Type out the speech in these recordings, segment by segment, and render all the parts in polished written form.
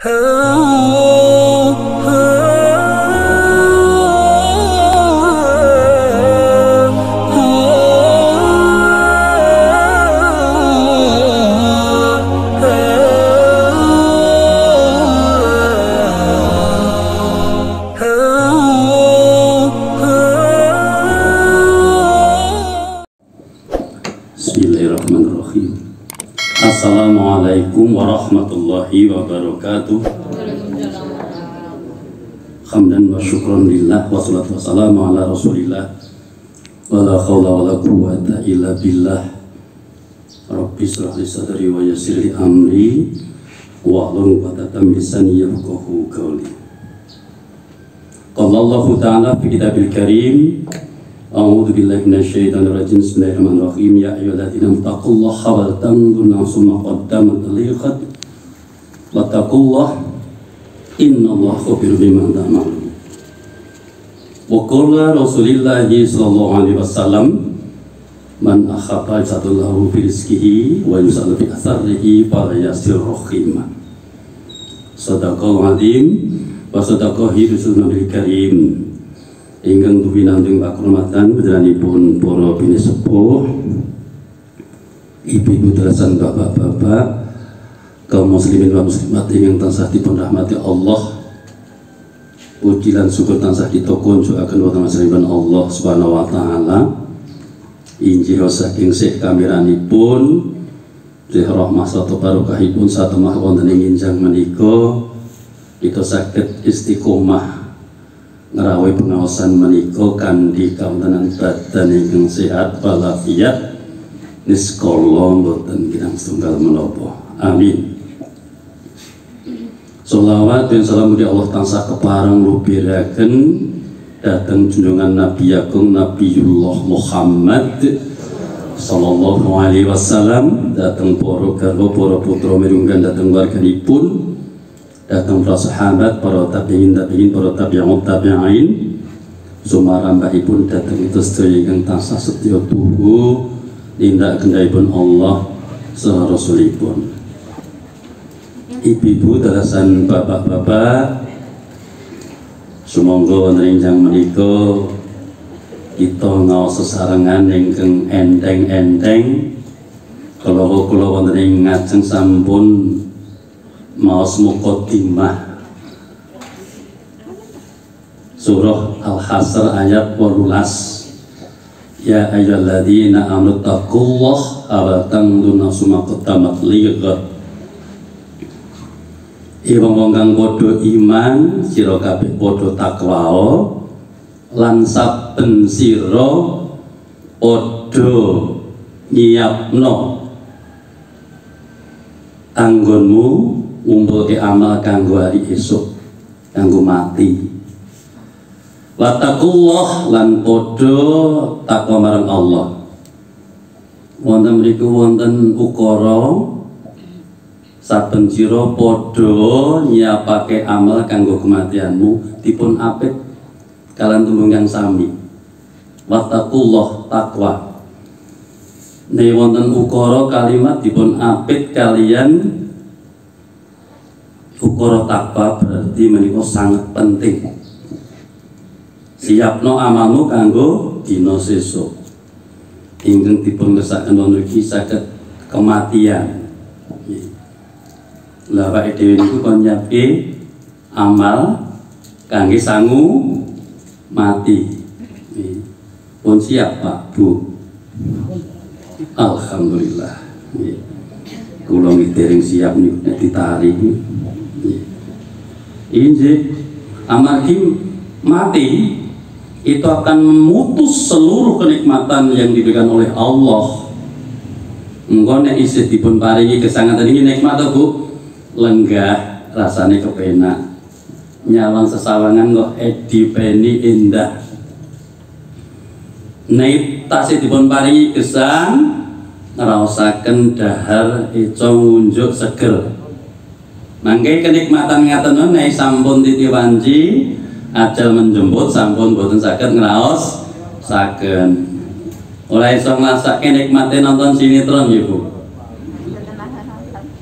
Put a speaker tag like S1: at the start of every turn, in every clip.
S1: Bismillahirrahmanirrahim. Assalamualaikum warahmatullahi wabarakatuh. Hamdan wa syukran lillah wa salatu wassalamu ala rasulillah wa la khawla wa la quwwata illa billah. Rabbi shrah li sadri wa yassir li amri wa hlul 'uqdatam min lisani yafqahu qawli. Qala Allah ta'ala fi kitabil karim, a'udzu billahi minasyaitonir rajim. Bismillahirrahmanirrahim. Ya ayyuhalladzina taqullaha wal tanzur nafsum ma qaddamat lighad wattaqullaha innallaha khabirum bima ta'malun. Wa qala Rasulullah sallallahu alaihi wasallam, man akhata satullahu fi rizqihi wa yus'alu fi atharihi fala yasir rahimah. Sadaqal azim wa sadaqahi rasulul karim. Ingkang duwinanting pakurmatan putra-putranipun para bini sepuh, ibu-ibu dalasan, bapak-bapak, kaum muslimin wa muslimat ingkang tansah dipun rahmati Allah. Puji lan syukur tansah ditokon akan wonten asmanipun Allah Subhanahu wa taala. Injil saking sik kamiranipun Syekh rahmah satu barokahipun satemah wonten ing injang menika kita saged istiqomah ngrawuhi pengaosan menika kanthi kawontenan badan ingkang sehat walafiat niskala boten kirang setunggal menapa. Amin. Sholawat dan salam mugi Allah tansah kepareng lubiraken dhateng junjungan Nabi Agung Nabiullah Muhammad sallallahu alaihi wasallam, dhateng para garwa, para putra mirunggan, dhateng warganipun, datang para sahabat, para tabi'in, para tabi'ut tabi'in, sumarambahipun datang itu sedaya ingkang tansah setya tuhu tindak kendhaipun Allah saha Rasulipun. Ibu-ibu dalasan, bapak-bapak, sumangga wonten injang menika kita ngaos sesarengan ingkang enteng-enteng. Kula wonten ing ngajeng sampun maos muqaddimah surah Al-Hasr ayat 18. Ya ayyuhalladzina amanu taqullaha wa tanzur nafsum ma qaddamat lighad. Wong kang padha iman, sira kabeh padha takwa lan saben sira padha nyiapno anggonmu ngumpulke amal kanggo hari esuk, kanggo mati. Wattaqullah lan padha takwa marang Allah. Wonten mriku wonten ukara saben sira padha nyiapake amal kanggo kematianmu dipun apik kalian tembung yang sami. Wattaqullah, takwa. Nek wonten ukara kalimat dipun apik kalian ukara takwa, berarti menika sangat penting. Siapno amalmu kanggo dina sesuk. Ingkang dipun kesakaken niki saged kematian. Lah awake dhewe niku kon nyiapke amal kangge sangu mati. Pun siap Pak Bu? Alhamdulillah. Kula dereng siap niku nek ditarik. Injih amargi mati itu akan memutus seluruh kenikmatan yang diberikan oleh Allah. Engko nek isih dipun paringi kesangatan iki nikmat to Bu, lenggah rasane kepenak. Nyawang sesawangan kok edipeni indah. Nek tasih dipun paringi gesang ngraosaken dahar ica ngunjuk seger. Mangke kenikmatan ngaten nek sampun titi wanci ajal menjemput sampun boten saged ngraos saken. Ora iso ngrasake nikmate nonton sinetron ya Bu.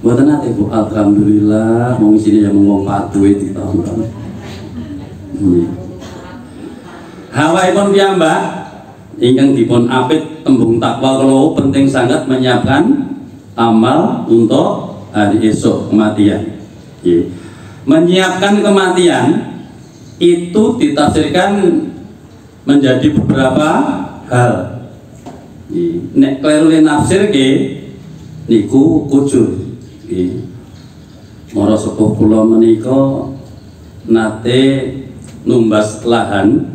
S1: Mboten nate Bu, alhamdulillah wong isine yang ngomong patuhe ditonton. Hawaipun piyambak ingkang dipun apit tembung takwa kula penting sangat menyiapkan amal untuk hari esok kematian. Menyiapkan kematian itu ditafsirkan menjadi beberapa hal. Nek kleru nafsir niku kujur. Mara sepuh kula menika nate numbas lahan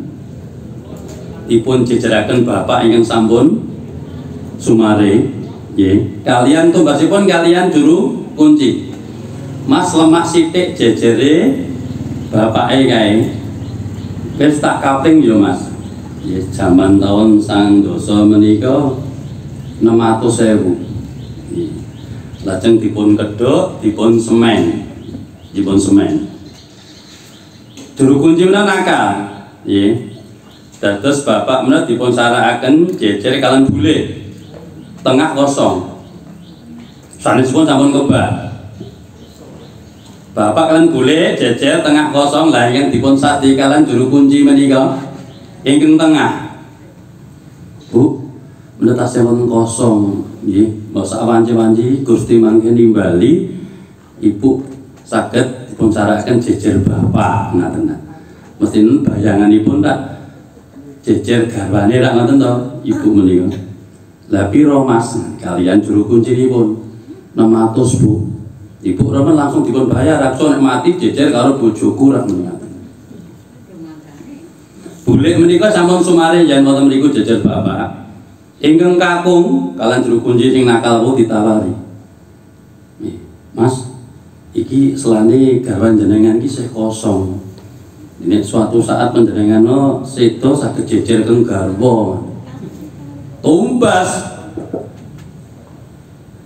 S1: dipun jejeraken bapak ingkang sampun sumare nggih. Kalian tumbasipun kalian juru kunci. Mas lemak sithik jejere bapake kae. Wis tak kaping yo Mas. Ya jaman tahun sang dosa menika 600.000. Lajeng dipun kedhok, dipun semen. Juru kunci menika nakal. Nggih. Dados bapak menika dipun sarakaken jejer kalian bule. Tengah kosong. Sanesipun sampun kebak. Bapak kalian bule jejer tengah kosong lah ingkang dipun sadi kalian juru kunci menika ingkang tengah. Bu, menika tasih wonten kosong nggih. Mosok wanci-wanci Gusti mangke nimbali Ibu saged dipun sarakaken jejer bapak ngaten. Mesti bayanganipun tak jejer garwane rak ngoten to Ibu menika. Lah piro Mas kalian juru kuncinipun 600 Bu. Ibu Roman langsung dipun bayar rakso nek mati jejer karo bojoku rak menika. Bule menika sampun sumare yen wonten mriku jejer bapak. Ingkang kakung kalian juru kunci sing nakal Bu ditawari. Mas, iki selane garwan jenengan iki sih kosong. Ini suatu saat panjenengan sedo saged jejer keng garwa. Tumbas.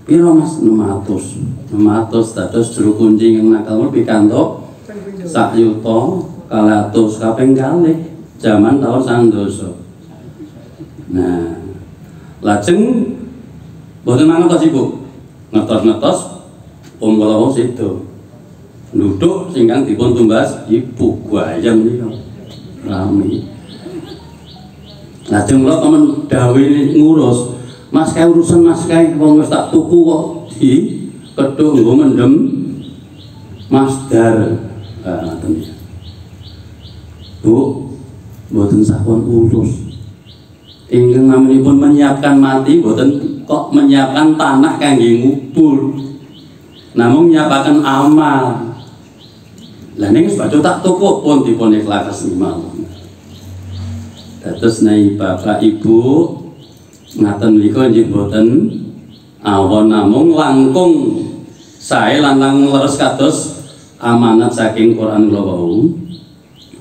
S1: Piro Mas 600 dados juru kunci yang nakal pikantuk sak yuta 200 kaping kalih jaman tahun sang dosa. Nah, lajeng boten mangertos Ibu. Ngetos-ngetos kula sedo. Nduduk singkang dipun tumbas Ibu gayam nika. Rame. Lajeng kula temen dawuh ngurus Mas kae urusan Mas kae wong wis tak tuku kok di kedhok nggo mendem masdar. Ngoten ya. Bu, mboten sampun urus. Ingkang namanipun menyiapkan mati mboten kok menyiapkan tanah kangge ngubur. Namung nyiapaken amal. Lah ning wis badhe tak tuku pun dipun ikhlas mawon. Dados nai Bapak Ibu ngaten menika nggih mboten awon namung langkung sae lan leres kados amanat saking Quran kula wau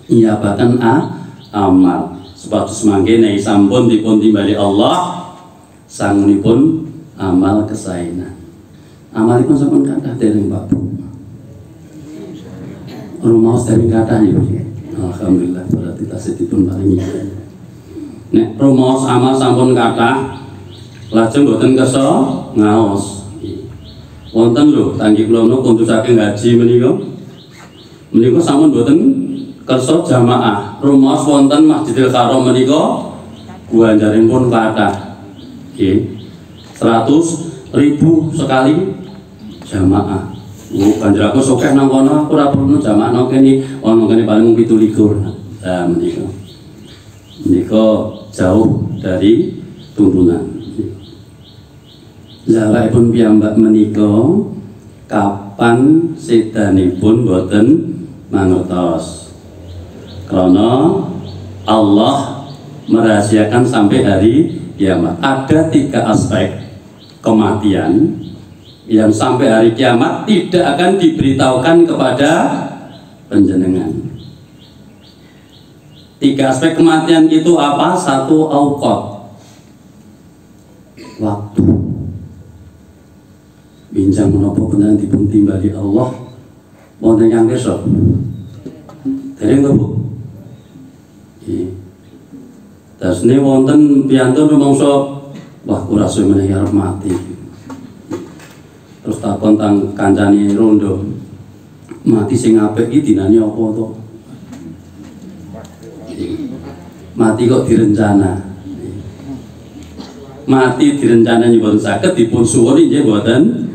S1: nyiapaken amal supados mangke nek sampun dipun timbali Allah sangunipun amal kesaenan. Amalipun sampun kathah dereng Pak Bu. Rumaos dereng kathah ya. Alhamdulillah berarti tasih dipun paringi. Nek rumaos amal sampun kathah lajeng boten kersa ngaos. Wonten lho tanggi kula menika kuntu saking haji menika sampun boten kersa jamaah. Rumaos wonten Masjidil Haram menika guanjaripun kathah. Nggih. 100.000 sekali jamaah. Ganjar aku sokeh nang kono aku ora perlu jamaah nang kene ana kene paling 17. Lah menika. Menika jauh dari tuntunan. Lawaipun piyambak menika kapan sedanipun boten mangertos. Karena Allah merahasiakan sampai hari kiamat. Ada 3 aspek kematian yang sampai hari kiamat tidak akan diberitahukan kepada panjenengan. 3 aspek kematian itu apa? 1 auqat, waktu. Binjang menapa panjenengan dipun timbali Allah wonten ingkang kersa? Dereng to Bu? Nggih. Dasne wonten piyantun rumangsa wah ora suwe meneh arep mati. Terus takon tang kancane rondo. Mati sing apik iki dinane apa to? Mati kok direncana. Mati direncana nyuwun saged dipun suwun nggih mboten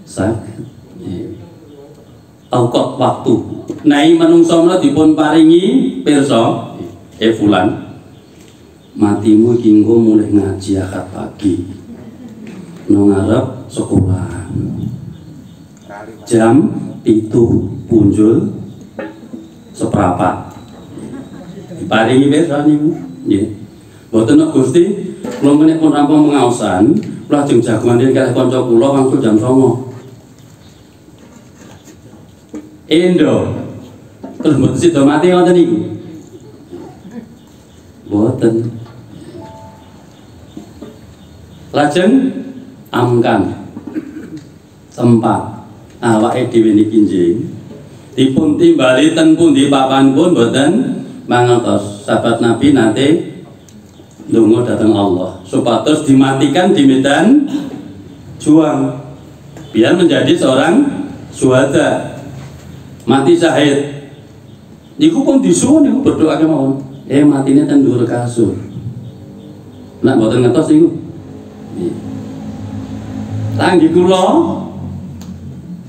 S1: saged. Aukot waktu. Nai manungsa menawa dipun paringi pirsa, fulan. Matimu iki engko mulih ngaji akad pagi. Nang ngarep sekolah. Jam 7 punjul seprapat. Diparingi pirsa niku? Nggih. Mboten nek Gusti, kula menika pun rampung mengaosan, kula lajeng jagongan kalih kanca kula wangsul jam 09.00. Endo. Terus mboten sida mati ngoten niku. Mboten. Lajeng amkan tempat awake dhewe niki nggih dipun timbali ten pundi papanipun mboten mangertos. Sahabat Nabi nate ndonga dhateng Allah supados dimatikan di medan juang biar menjadi seorang syuhada, mati syahid. Niku pun disuwun niku berdoa kemawon. Matine ten dhuwur kasur. Nek mboten ngertos niku. Tanggi kula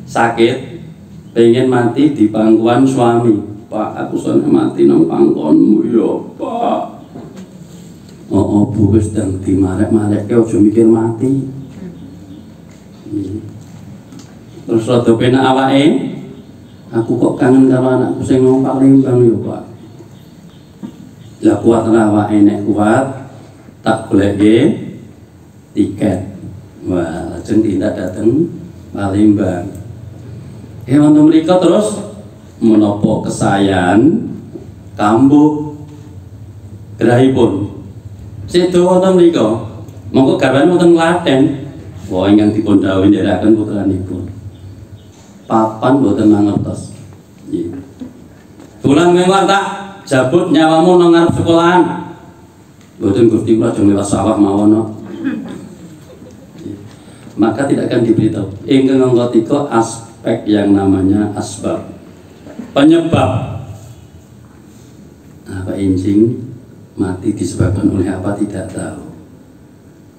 S1: sakit pengen mati di pangkuan suami. Pak, aku seneng mati nang pangkonmu ya, Pak. Oh, Bu wis ndang dimarek-marekke aja mikir mati. Terus rada penak awake. Aku kok kangen karo anakku sing nang Palembang ya, Pak. Lah kuat awake nek kuat tak goleke tiket. Wah, lajeng tindak dateng Palembang. Wonten mriku terus menapa kesayan kambuk gerahipun. Sedo wonten mriku. Monggo garwane wonten Klaten. Wah, ingkang dipun dawuhi ndherekaken putranipun. Papan mboten mangertos. Nggih. Tulang mewah tak jabut nyawamu nang ngarep sekolahan. Mboten Gusti kula aja lewat sawah mawon no. Maka tidak akan diberitahu. Ingkang nomor 3 aspek yang namanya asbab, penyebab. Apa injing mati disebabkan oleh apa tidak tahu.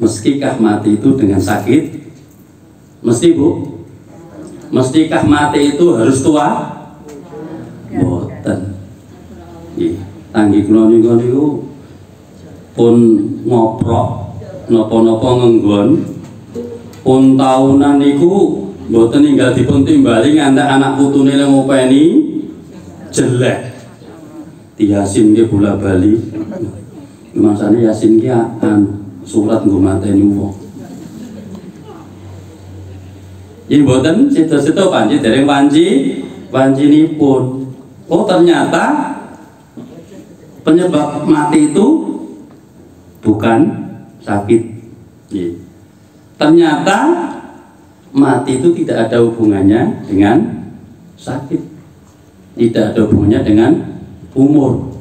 S1: Meskikah mati itu dengan sakit? Mesti, Bu? Mestikah mati itu harus tua? Boten. Nggih, tanggi kula niku pun ngoprok napa-napa ngenggon pun taunan niku mboten ninggal dipun timbali ngantek anak putune le ngopeni jelek. Di Yasin nggih bola bali. Maksane Yasin ki surat nggo mateni wong. Iki mboten sida-sida panci dereng pancinipun. Oh, ternyata penyebab mati itu bukan sakit. Ternyata mati itu tidak ada hubungannya dengan sakit, tidak ada hubungannya dengan umur.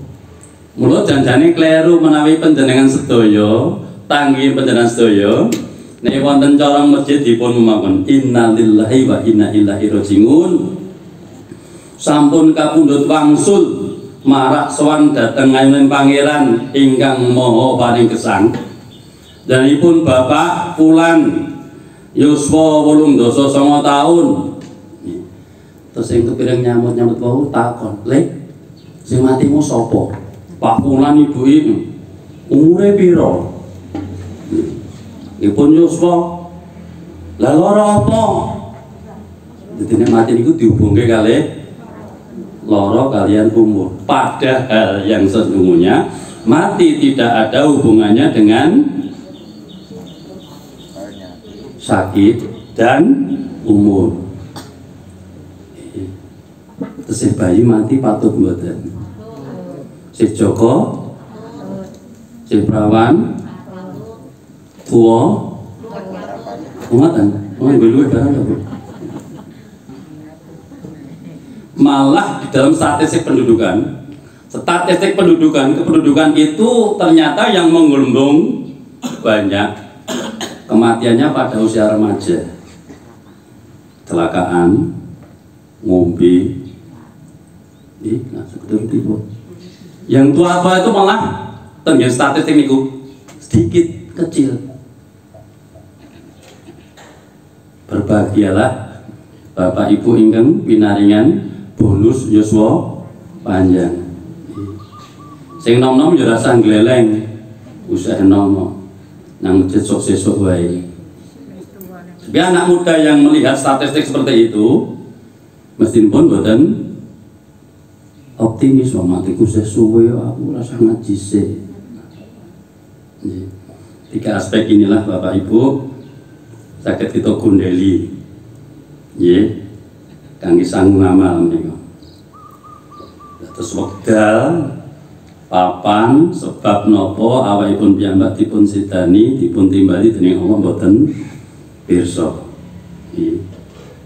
S1: Mulut janjane kleru menawi panjenengan sedaya, tanggi panjenengan sedaya, nek wonten corong masjid dipun memaken innalillahi wa inna ilaihi rajiun. Sampun kapundhut wangsul marak sowan dhateng ayuning pangeran ingkang maha paring gesang. Danipun Bapak Fulan yuswa 89 tahun. Terus sing kepireng nyambut wau takon, "Lek, sing matimu sapa?" "Pak Fulan Ibu iki." "Umure pira?" "Ipun yuswa." "Lah lara apa?" Dadi nek mati niku dihubungke kalih lara kalian umur. Padahal yang sesungguhnya mati tidak ada hubungannya dengan sakit dan umur. Tesih bayi mati patut mboten? Si Joko, si Prawan, tua, ngoten, luwih barang lho. Malah di dalam statistik kependudukan itu ternyata yang menggelembung banyak kematiannya pada usia remaja. kecelakaan, ngombe, sekedar tipu. Yang tua-tua itu malah tenggen statistik niku sedikit kecil. Berbahagialah Bapak Ibu ingkang pinaringan bonus yuswa panjang. Sing nom-nom ya rasa gleleng, usah nomo nang sesuk-sesuk wae. Tapi anak muda yang melihat statistik seperti itu mesti pun boten optimis, wah matiku sesuwe aku rasa ngaji sih. Tiga aspek inilah Bapak Ibu sakit kita gundeli kangge sanggung amal menika. Terus wekdal papan sebab nopo awakipun piyambak dipun sidani dipun timbali dening Allah mboten pirsa.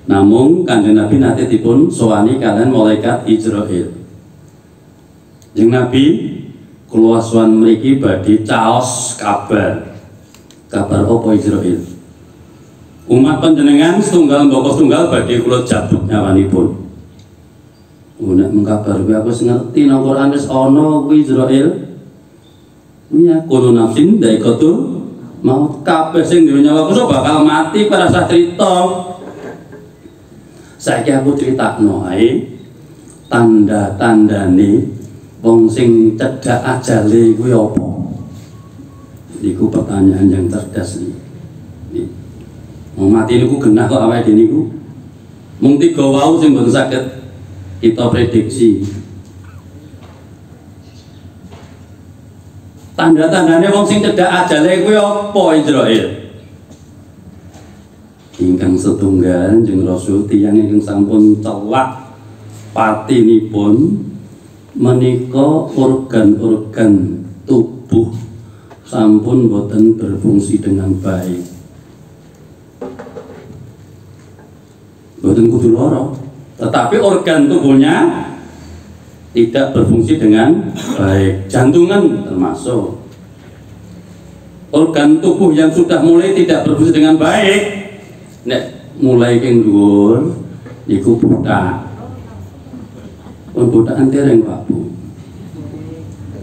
S1: Namung Kanjeng Nabi nate dipun sowani kalian malaikat Israil. Jeung Nabi kula sowan mriki badhe caos kabar apa Israil. Umat panjenengan setunggal mboko setunggal badhe kula jabut nyawanipun. Nek mengkabar kuwi aku ngerti nang Quran wis ana kuwi Israil. Ya kulo nafsin daikatul maut, kabeh sing duwe nyawa kuwi bakal mati pada saat cerita. Saiki aku critakno ae tanda-tandane wong sing cedhak ajale kuwi apa? Niku pertanyaan yang cerdas iki. Wong mati niku genah kok awake dhewe niku. Mung tiga wau sing mboten saged kita prediksi. Tanda-tandane wong sing cedhak ajale kuwi apa Israil? Ingkang setunggal jeung Rasul tiyang ingkang sampun celak patinipun menika organ-organ tubuh sampun boten berfungsi dengan baik. Boten kudu lara, tetapi organ tubuhnya tidak berfungsi dengan baik. Jantungan termasuk organ tubuh yang sudah mulai tidak berfungsi dengan baik. Nek mulai keng dhuwur niku buta. Pun butaan dereng Pak Bu.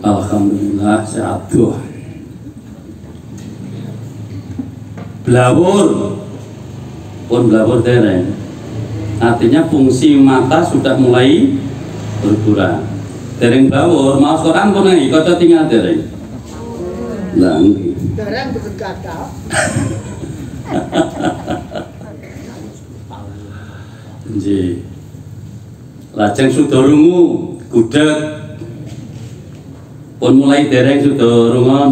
S1: Alhamdulillah sehat tuh. Blawur pun blawur dereng. Artinya fungsi mata sudah mulai berkurang. Dereng blawur, maos Quran pun nggih kaca tinggal dereng. Lah nggih. Dereng betul kata. Nggih. Lajeng sudah rungu gudeg pun mulai dereng sudah rungon.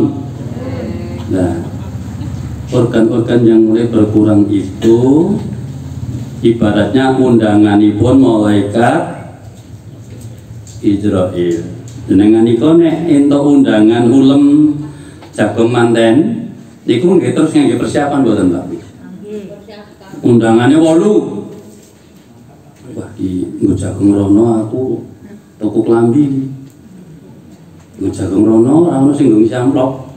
S1: Nah, organ-organ yang mulai berkurang itu ibaratnya undanganipun malaikat Israil. Jenengan niku nek entuk undangan ulem jagung manten niku nggih terus ngangge persiapan mboten Pak? Undangannya 8. Wah, nggo jagung rono aku tuku klambi. Nggo jagung rono ora ono sing nggo ngisi amplop.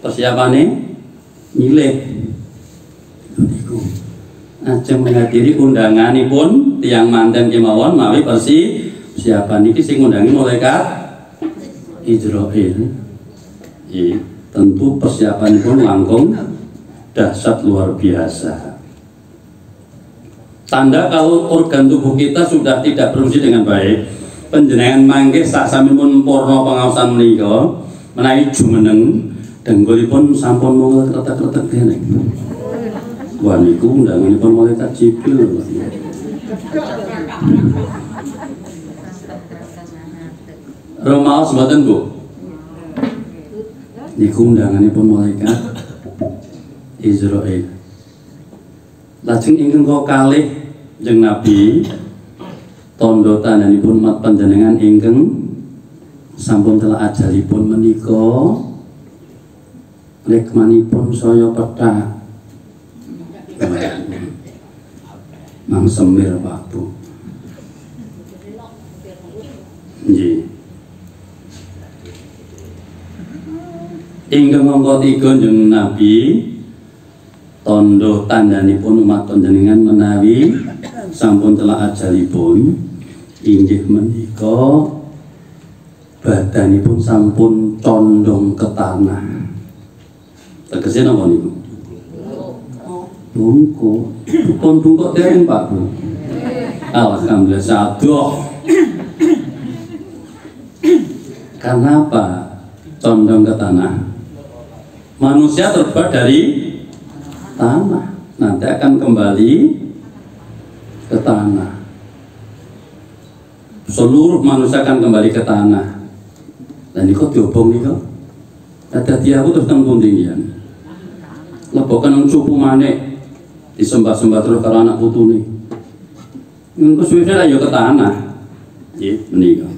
S1: Persiapane nyilih. Niku ajeng menghadiri undanganipun tiyang manten kemawon mawi persiapan niki sing ngundangi malaikat Israil. Tentu persiapanipun langkung dahsyat luar biasa. Tanda kalau organ tubuh kita sudah tidak berfungsi dengan baik, panjenengan mangke sak sampun purna pangaosan menika menawi jumeneng denggolipun sampun mung retek-retek dene. Wah niku undanganipun malaikat Jibril. Romaos mboten Bu? Niku undanganipun malaikat Israil. Lajeng ingkang kalih jeung Nabi tondo tandanipun mat panjenengan ingkang sampun telah ajalipun menika rekmanipun saya pethak Mang Semir Pak Bu. Nggih. Ingkang mongko 3 jeung Nabi tondo tandanipun umat panjenengan menawi sampun telah ajalipun inggih menika badanipun sampun condong ke tanah. Tegese napa niku? Bungkuk. Pun bungkuk dereng Pak Bu. Alhamdulillah sadoh. Karena apa? Condong ke tanah. Manusia terbuat dari tanah, nanti akan kembali ke tanah. Seluruh manusia akan kembali ke tanah. Dan ini kok diobong nih kok? Hati-hati aku terus nang kuntingan. Lebokan nang cupu manek disembah-sembah terus karo anak putu nih. Engko suwe-suwe ayo ke tanah. Nggih, menika.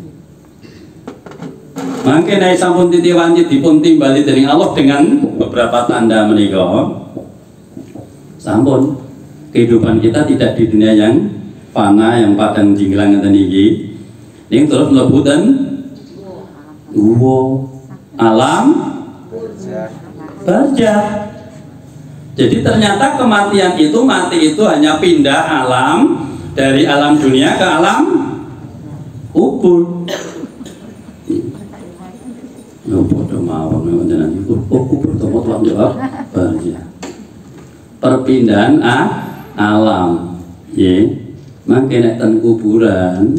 S1: Mangke nek sampun titiwanci dipun timbali dening Allah dengan beberapa tanda menika. Sampun kehidupan kita tidak di dunia yang fana, yang padang jinglang ngeten iki. Ning terus mlebu ten alam barzah. Jadi ternyata kematian itu, mati itu hanya pindah alam dari alam dunia ke alam kubur. Yo padha mawon njenengan iku kubur to tuan jawab barzah. Perpindahan alam. Nggih. Mangke nek ten kuburan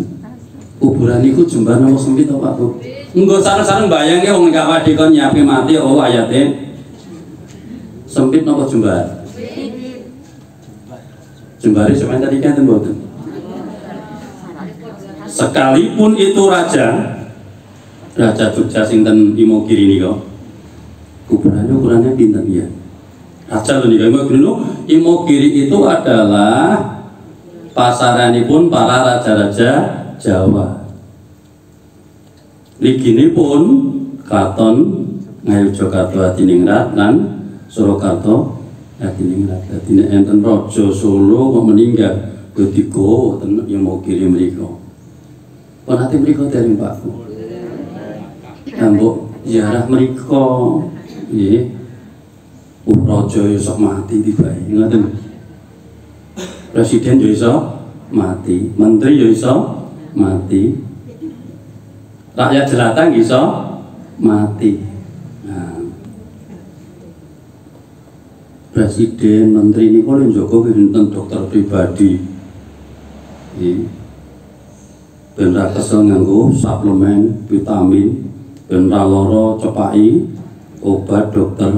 S1: iku jembar napa sempit to Pak Bu? Engko sareng-sareng bayangke wong gak wadi kon nyapi mati ayate. Sempit napa jembar? Jembare sampeyan tadi kan mboten. Sekalipun itu raja Jogja sing ten Imogiri nika. Kuburannya ukurannya pinten ya? Raja lho nika Imogiri itu adalah pasaranipun para raja-raja Jawa. Liginipun Katon Ngayogyakarta Hadiningrat lan Surakarta Hadiningrat. Dadi nek enten raja Solo kok meninggal Godiko ten Imogiri mriku. Ponate mriku dereng Pak Bu. Ambok ziarah mriku nggih. Raja iso mati tibae ngoten. Presiden yo iso mati, menteri yo iso mati, rakyat jelata iso mati. Nah, presiden, menteri ini kalau njogo pinten dokter pribadi, ben ra kesel nganggo suplemen, vitamin, ben ra lara cepai obat dokter.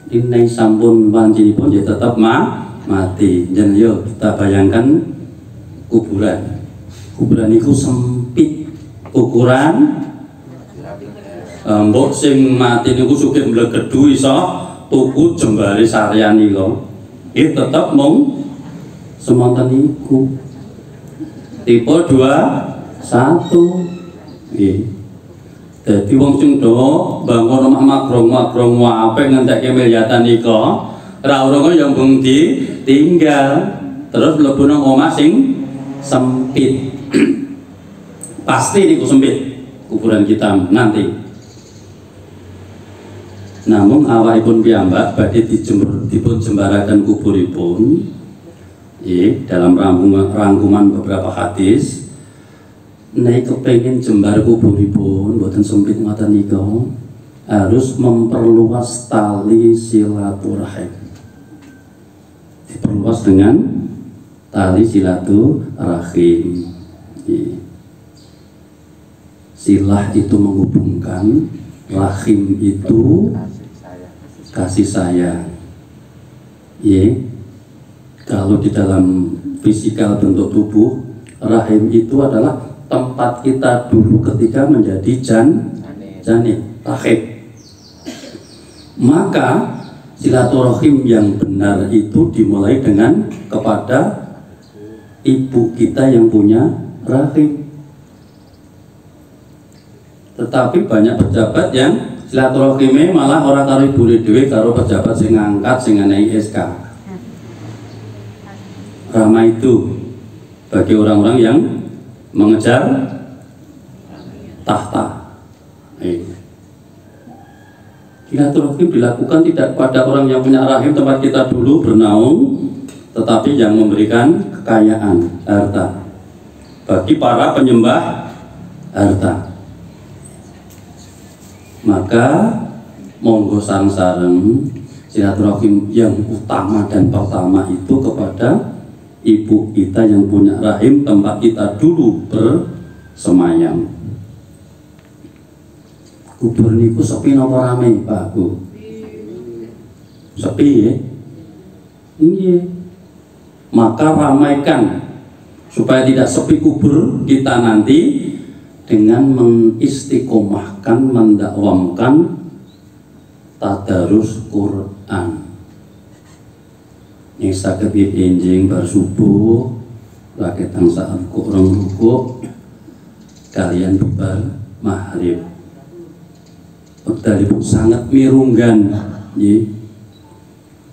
S1: Ini sampun panjenengan ya tetap mati. Dan yuk kita bayangkan kuburan itu sempit ukuran. Mbok sing mati niku sugih mblegedu iso tuku jembare saryan niku. Nggih tetep mung semonten niku. Tipe 2 1 nggih. Dadi wong sing do bangun omah magrong-magrong apik ngentekke milyatan nika, ra ora yang mbung ditinggal terus mlebu nang omah sing sempit. Pasti niku sempit kuburan kita nanti. Namun awakipun piyambak badhe dipun jembaraken kuburipun. Dalam rangkuman beberapa hadis nek kepengin jembar kuburipun mboten sempit ngoten nika harus memperluas tali silaturahim. Diperluas dengan tali silaturahim. Silah itu menghubungkan, rahim itu kasih sayang. Kalau di dalam fisikal bentuk tubuh, rahim itu adalah tempat kita dulu ketika menjadi janin, rahim. Maka silaturahim yang benar itu dimulai dengan kepada ibu kita yang punya rahim. Tetapi banyak pejabat yang silaturahimnya malah orang karo ibu dhewe karo pejabat sing ngangkat sing ngenehi SK. Ramai itu bagi orang-orang yang mengejar tahta. Silaturahim dilakukan tidak pada orang yang punya rahim tempat kita dulu bernaung, tetapi yang memberikan kekayaan harta bagi para penyembah harta. Maka monggo sareng-sareng silaturahim yang utama dan pertama itu kepada ibu kita yang punya rahim tempat kita dulu bersemayam. Kubur niku sepi napa rame, Pak Bu? Sepi ya? Iya. Maka ramaikan supaya tidak sepi kubur kita nanti dengan mengistiqomahkan, mendakwamkan tadarus Quran. Yang saged enjing bar subuh rakyat tansah kurang rukuk kalian bubar maghrib. Wektalipun sangat mirunggan, ya.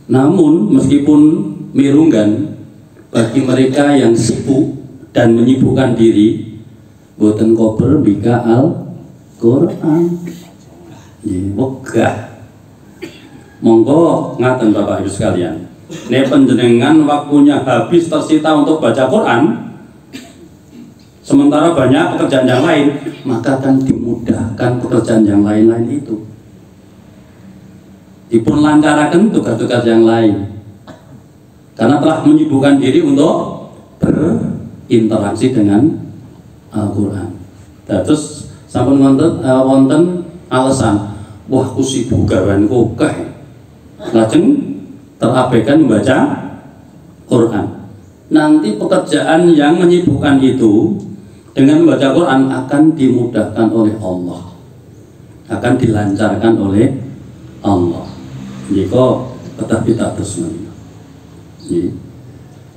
S1: Namun meskipun mirunggan bagi mereka yang sibuk dan menyibukkan diri, boten kober bika Al-Quran, ya, wegah. Monggo ngaten Bapak Ibu sekalian, nek panjenengan waktunya habis tersita untuk baca Quran, sementara banyak pekerjaan yang lain, maka akan dimudahkan pekerjaan yang lain-lain itu. Dipun lancarakan tugas-tugas yang lain. Karena telah menyibukkan diri untuk berinteraksi dengan Al-Quran. Terus sampun wonten alasan, wah ku sibuk gawean kokeh. Lajeng terabaikan membaca Quran. Nanti pekerjaan yang menyibukkan itu dengan membaca Quran akan dimudahkan oleh Allah, akan dilancarkan oleh Allah. Jika tetapi tak terus.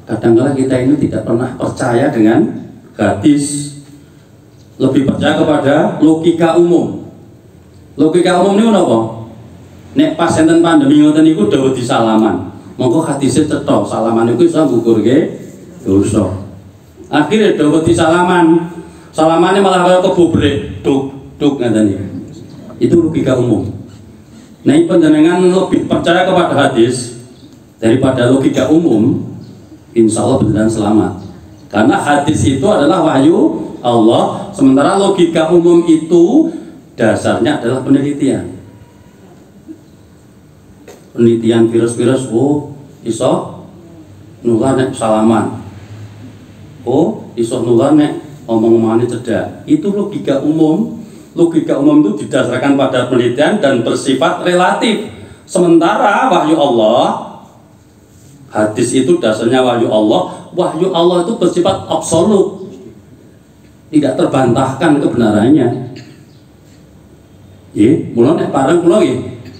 S1: Kadang-kadang kita ini tidak pernah percaya dengan hadis, lebih percaya kepada logika umum. Logika umum ini apa? Nek pas enten pandemi ngoten niku dawuh di salaman. Monggo hadise cetha salaman iku iso nggugurke dosa. Akhirnya dawuh di salaman. Salamane malah kaya kebobrek, duk ngaten iki. Itu logika umum. Nah, panjenengan lebih percaya kepada hadis daripada logika umum, insya Allah beneran selamat. Karena hadis itu adalah wahyu Allah, sementara logika umum itu dasarnya adalah penelitian. Penelitian virus-virus, oh iso nular nek salaman, oh iso nular nek omong-omongane cedak. Itu logika umum. Logika umum itu didasarkan pada penelitian dan bersifat relatif. Sementara wahyu Allah, hadis itu dasarnya wahyu Allah. Wahyu Allah itu bersifat absolut, tidak terbantahkan kebenarannya. Mulane nek bareng kula nggih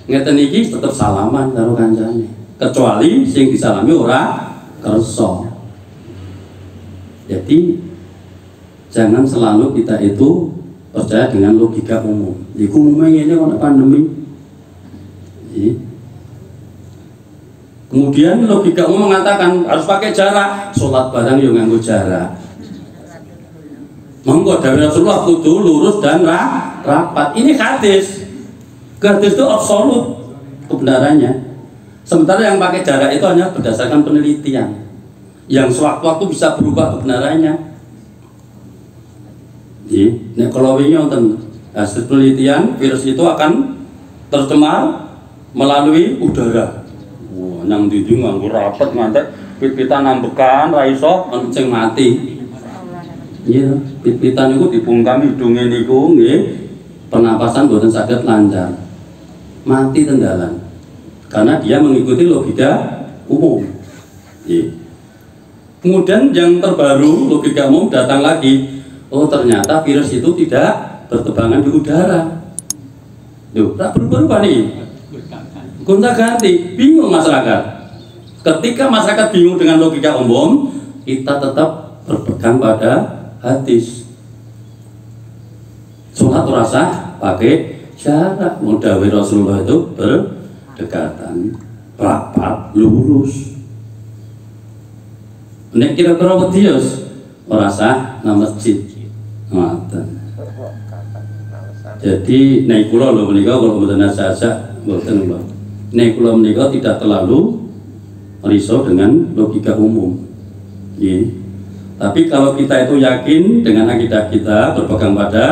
S1: ngeten iki tetep salaman karo kancane. Kecuali sing disalami ora kersa. Jadi jangan selalu kita itu percaya dengan logika umum. Iku umumnya ini kalau pandemi. Kemudian logika umum mengatakan harus pakai jarak. Sholat bareng yang nganggo jarak. Monggo dawuh Rasulullah kudu lurus dan rapat. Ini hadis. Hadis itu absolut kebenarannya. Sementara yang pakai jarak itu hanya berdasarkan penelitian, yang sewaktu-waktu bisa berubah kebenarannya. Nek kalau wingi wonten hasil penelitian virus itu akan tercemar melalui udara. Wah, nang ndi nganggo rapet ngantek pit-pitan nambekan ra iso encing mati. Iya, pit-pitan niku dibungkam hidunge niku nggih, pernapasan boten saged lancar. Mati tenggalan. Karena dia mengikuti logika umum. Kemudian yang terbaru logika umum datang lagi. Oh ternyata virus itu tidak bertebangan di udara. Loh, tak berubah nih. Gonta ganti, bingung masyarakat. Ketika masyarakat bingung dengan logika umum, kita tetap berpegang pada hadis. Sholat rasa pakai jarak. Mudawi Rasulullah itu berdekatan, rapat, lurus. Nek kira-kira wedios rasa nang masjid. Ngoten. Jadi naik kula lho menika kalau mboten asa-asa Mboten lho. Nek kula menika tidak terlalu risau dengan logika umum. Nggih. Tapi kalau kita itu yakin dengan akidah kita berpegang pada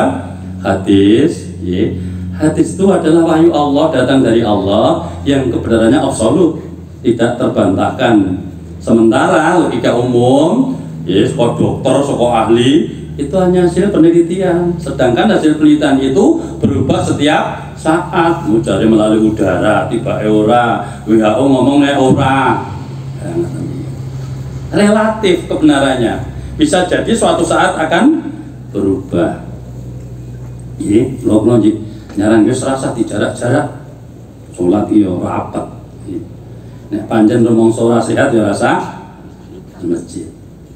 S1: hadis, nggih. Hadis itu adalah wahyu Allah, datang dari Allah yang kebenarannya absolut, tidak terbantahkan. Sementara logika umum, yes, kok dokter, kok ahli, itu hanya hasil penelitian. Sedangkan hasil penelitian itu berubah setiap saat. Mencari melalui udara, tiba ora, WHO ngomongnya ora. Relatif kebenarannya. Bisa jadi suatu saat akan berubah. Iya, lo nyaran wis rasa dijarak-jarak. Salat yo rapat. Nek pancen rumangsa ora sehat ya rasa masjid.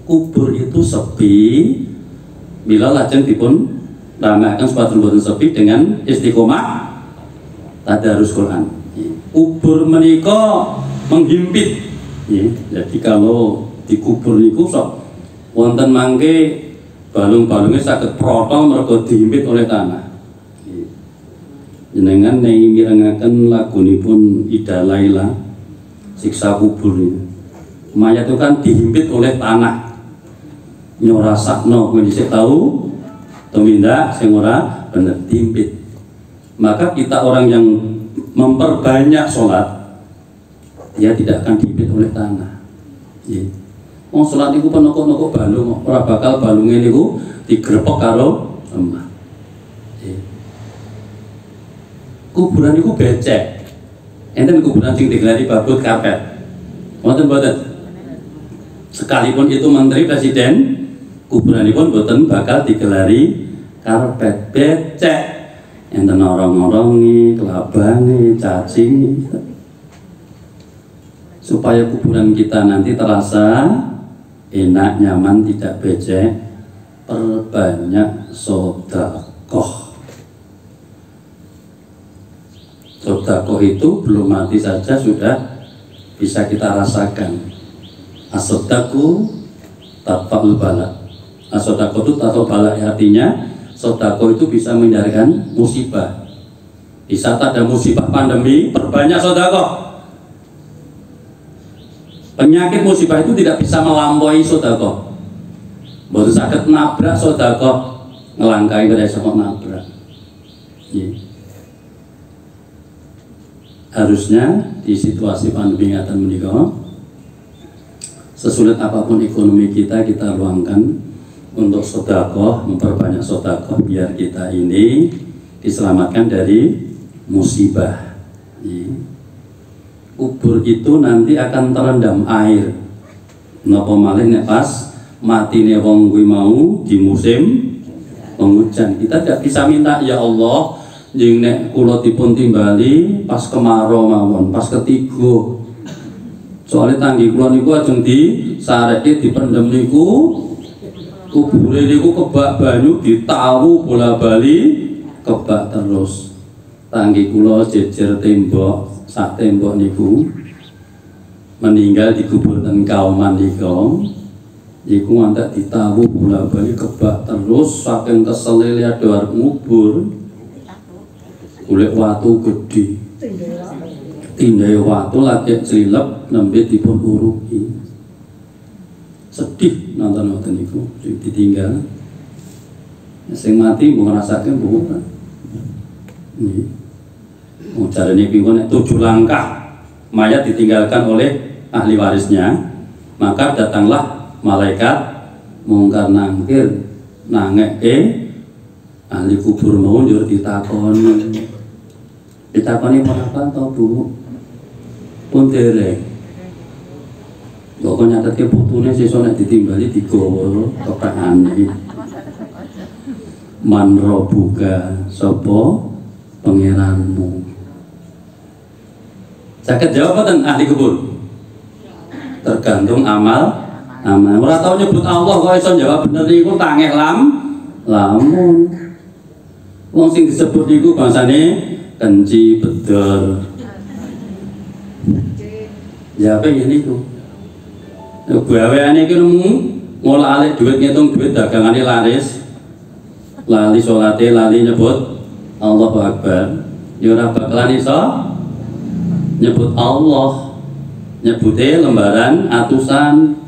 S1: Kubur itu sepi bila lajeng dipun ramaikan sepatu boten sepi dengan istiqomah tadarus Quran. Kubur menika menghimpit. Jadi kalau dikubur niku sok wonten mangke balung-balungnya saged protol mergo dihimpit oleh tanah. Jenengan neng mirengaken lagunipun Ida Laila siksa kubur ini. Mayat itu kan dihimpit oleh tanah. Nyorasakno kowe dhisik tahu tumindak sing ora bener dihimpit. Maka kita orang yang memperbanyak sholat, dia tidak akan dihimpit oleh tanah. Wong sholat niku penokok-nokok balung, ora bakal balunge niku digrepek karo lemah. Kuburan itu becek. Enten kuburan sing digelari babut karpet. Wonten mboten? Sekalipun itu menteri presiden, kuburanipun mboten bakal digelari karpet, becek. Enten orang-orongi, kelabangi, cacing. Supaya kuburan kita nanti terasa enak, nyaman, tidak becek, perbanyak sedekah. Sedekah itu belum mati saja sudah bisa kita rasakan. As-sedaqu tatfa'ul bala. As-sedaqah itu tatfa'ul bala, artinya sedekah itu bisa menghindarkan musibah. Di saat ada musibah pandemi, perbanyak sedekah. Penyakit musibah itu tidak bisa melampaui sedekah. Mboten saged nabrak sedekah, ngelangkai kaya sok nabrak. Harusnya di situasi pandemi ngaten menika, sesulit apapun ekonomi kita luangkan untuk sedekah, memperbanyak sedekah biar kita ini diselamatkan dari musibah. Kubur itu nanti akan terendam air. Napa malih nek pas matine wong kuwi mau di musim penghujan. Kita tidak bisa minta ya Allah jeng nek kula dipun timbali pas kemarau mawon, pas ketiga. Soalnya tanggi kula niku ajeng disareke dipendem niku, kubure niku kebak banyu ditawu bola-bali kebak terus. Tanggi kula jejer tembok, sak tembok niku meninggal dikubur ten kauman niku. Iku ngantek ditawu bola-bali kebak terus saking kesele lihat arep ngubur. Golek watu gede, tindai watu lagi celilep nembe dipun uruki. Sedih nonton niku, ditinggal. Sing mati mbok ngrasake mbok. Nggih. Mau carane piye nek 7 langkah mayat ditinggalkan oleh ahli warisnya, maka datanglah malaikat mungkar nangkir nangeke ahli kubur mau njur ditakoni. Ditakoni apa to, Bu? Pun dereng. Kok nyatake putune sesuk nek ditimbali digawa kepekane. Man rabbuka, sapa pangeranmu? Saged jawab mboten ahli kubur? Tergantung amal. Ora tau nyebut Allah kok iso jawab bener niku tangeh lamun. Wong sing disebut niku bangsane kenci bedor. Ya apa ini ku? Gaweane iki ngolah alik duit ngitung duit dagangane laris. Lali salate, lali nyebut Allahu Akbar. Ya ora bakalan iso nyebut Allah, nyebutnya lembaran, atusan,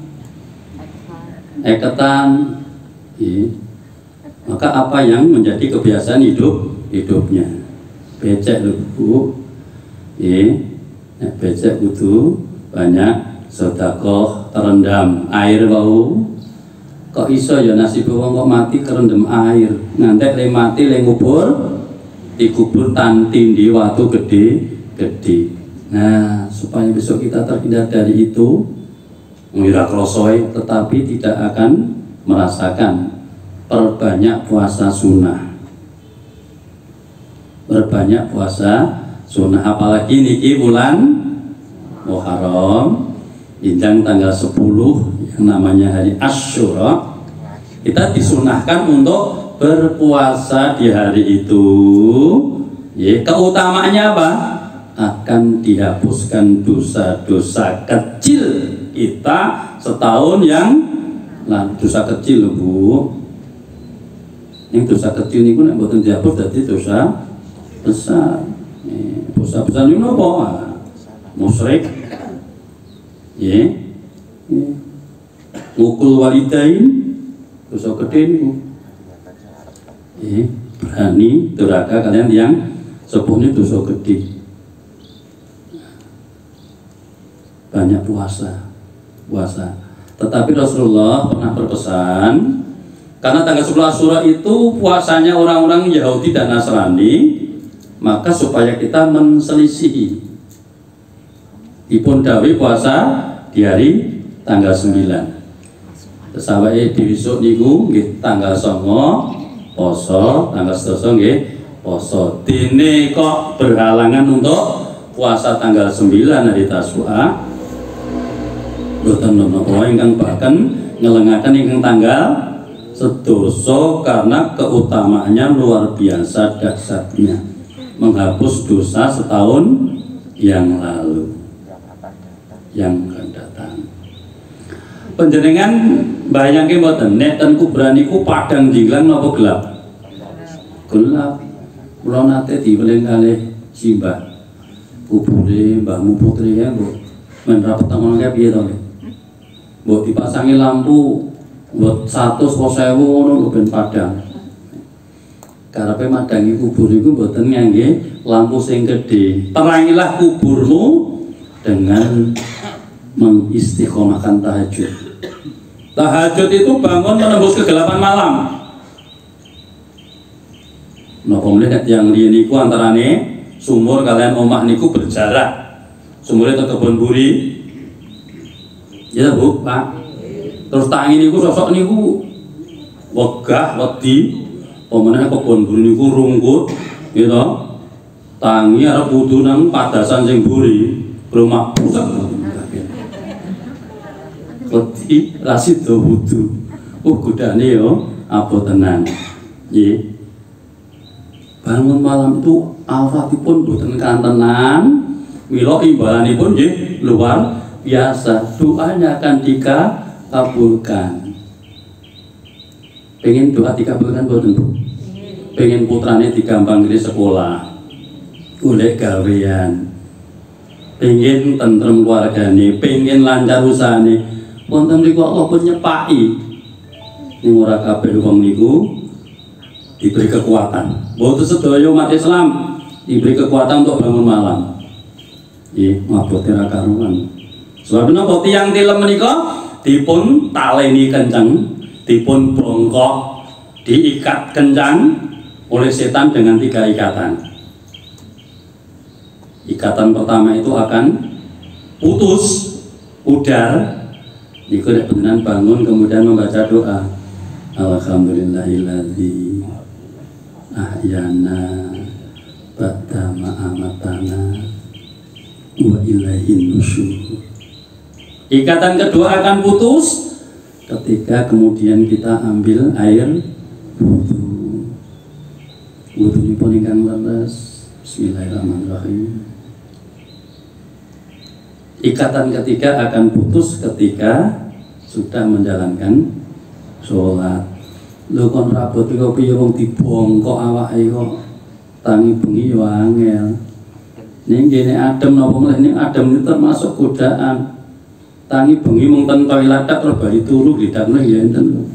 S1: eketan. Maka apa yang menjadi kebiasaan hidupnya? Becek lho Bu. Becek kudu banyak sedekah, terendam air wau. Kok iso ya nasib wong kok mati kerendam air, ngantek le mati le ngubur, dikubur tindi watu gede. Nah, supaya besok kita terhindar dari itu, mengira krosoy, tetapi tidak akan merasakan. Perbanyak puasa sunnah, berbanyak puasa sunnah, apalagi niki bulan Muharram, injang tanggal 10 yang namanya hari Asyura, kita disunahkan untuk berpuasa di hari itu. Keutamaannya apa? Akan dihapuskan dosa-dosa kecil kita setahun yang lalu. Dosa kecil Bu, yang dosa kecil ini nek mboten dihapus dadi dosa besar. Dosa besar niku napa? Musyrik. Ngukul walidain, dosa gede niku. Berani durhaka kalian yang sepuhnya dosa gede. Banyak puasa. Tetapi Rasulullah pernah berpesan, karena tanggal 10 Asyura itu puasanya orang-orang Yahudi dan Nasrani, maka supaya kita menselisihi, dipun dawuh puasa di hari tanggal 9. Sahabat di besok niku nggih tanggal 9 poso, tanggal 11 nggih poso. Dene kok berhalangan untuk puasa tanggal 9 hari Tasyrik. Boten menapa ingkang bahkan ngelengaken ingkang tanggal sedoso, karena keutamaannya luar biasa dahsyatnya, menghapus dosa setahun yang lalu yang akan datang. Panjenengan bayangke mboten nek ten kuburan niku padang jinglang napa gelap? Gelap. Kula nate diweling kalih simbah kubure mbahmu putri ya, Bu. Men rapet ngono kae piye to? Mbok dipasangi lampu, mbok 100 kok 1000 ngono lho ben padang. Karepe madangi kubur iku mboten ngangge lampu sing gedhe. Terangilah kuburmu dengan mengistiqomahkan tahajud. Tahajud itu bangun menembus kegelapan malam. Napa mleh yang riyen niku antarane sumur kalian omah niku berjarak. Sumurnya ke kebun buri. Ya Bu, Pak. Terus tangi niku sosok niku wegah wedi, pemenang kebun buri niku rungkut, gitu. Tangi arep wudu nang padasan sing buri, rumah pusat. Wedi rasid do wudu. Godane yo apa tenan. Nggih. Bangun malam itu awakipun boten kantenan, mila imbalanipun nggih luar biasa, doanya akan dikabulkan. Pengen doa dikabulkan boten Bu? Pengen putrane digampang di sekolah, golek gawean, pengen tentrem keluargane, pengen lancar usahane, wonten mriku Allah pun nyepaki. Ning ora kabeh wong niku diberi kekuatan. Boten sedaya umat Islam diberi kekuatan untuk bangun malam. Nggih, mabote ra karuan. Sebab menapa tiyang tilem menika dipun taleni kenceng, dipun bongkok, diikat kencang oleh setan dengan 3 ikatan. Ikatan pertama itu akan putus udar. Niku nek beneran bangun kemudian membaca doa. Alhamdulillahilladzi ahyana ba'da ma'amatana wa ilaihin nusyur. Ikatan kedua akan putus ketika kemudian kita ambil air wudu. Wudu nipun ingkang leres. Bismillahirrahmanirrahim. Ikatan ketiga akan putus ketika sudah menjalankan sholat. Lho kon rabot kok piye wong dibongkok awake kok tangi bengi yo angel. Ning kene adem napa meneh ning adem itu termasuk godaan. Tangi bengi mung ten toilet tak terus bali turu didakne ya enten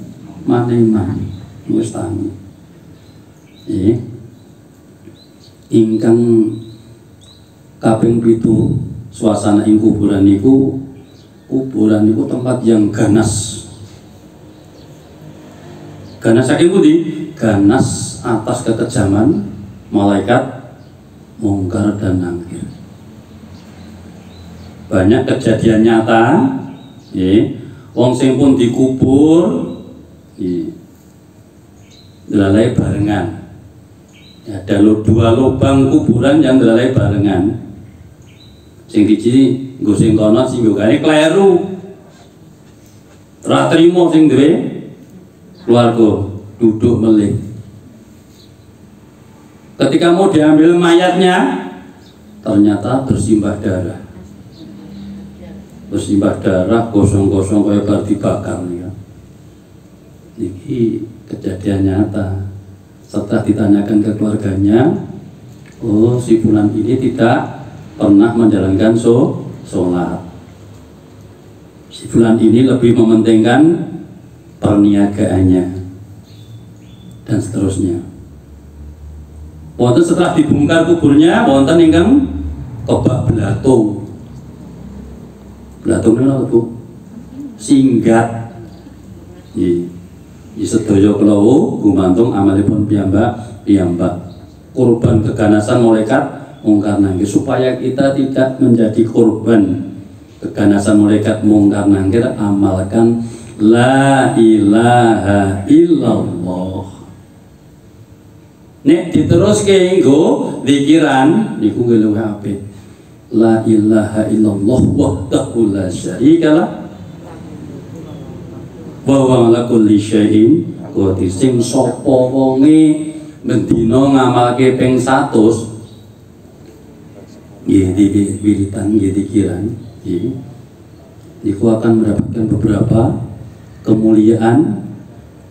S1: maneh-maneh wis tangi. Ingkang kaping 7 suasana ing kuburan niku tempat yang ganas. Ganas saking pundi? Ganas atas kekejaman malaikat mungkar dan nangkir. Banyak kejadian nyata, wong sing pun dikubur, delalai barengan. Ada 2 lubang kuburan yang delalai barengan. Sing siji nggo sing kono sing gane kleru. Ora trimo sing duwe keluarga duduk melih. Ketika mau diambil mayatnya, ternyata bersimbah darah. Bersimbah darah, kosong-kosong kayak bar dibakar ya. Ini kejadian nyata. Setelah ditanyakan ke keluarganya, oh si fulan ini tidak pernah menjalankan sholat. Si fulan ini lebih mementingkan perniagaannya dan seterusnya. Wonten setelah dibongkar kuburnya, wonten ingkang kebak belatung. Belatung ini apa Bu? Singgat. Di sedaya kelawu gumantung amalipun piyambak. Korban keganasan malaikat mungkar nangkir, supaya kita tidak menjadi korban keganasan malaikat mungkar nangkir, amalkan la ilaha illallah. Nek diteruske nggo pikiran niku luwih apik. La ilaha illallah wahdahu la syarikalah wa huwa ala kulli syai'in qadir. Sing sapa wonge mendina ngamalke ping 100 nggih wiritan nggih pikiran niku akan mendapatkan beberapa kemuliaan,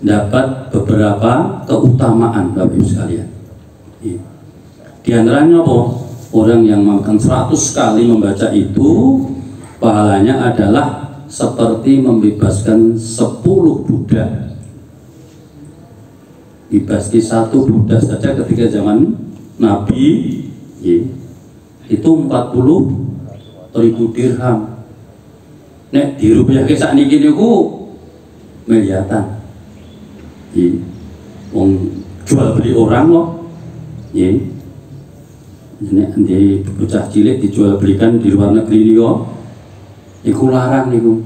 S1: dapat beberapa keutamaan Bapak Ibu sekalian. Di antaranya apa? Orang yang makan 100 kali membaca itu pahalanya adalah seperti membebaskan 10 budak. Dibaski 1 budak saja ketika zaman Nabi itu 40.000 dirham. Nek dirupiahke sakniki niku miliatan. Wong jual beli orang loh. Nek di bocah cilik dijual belikan di luar negeri niku iku larang niku.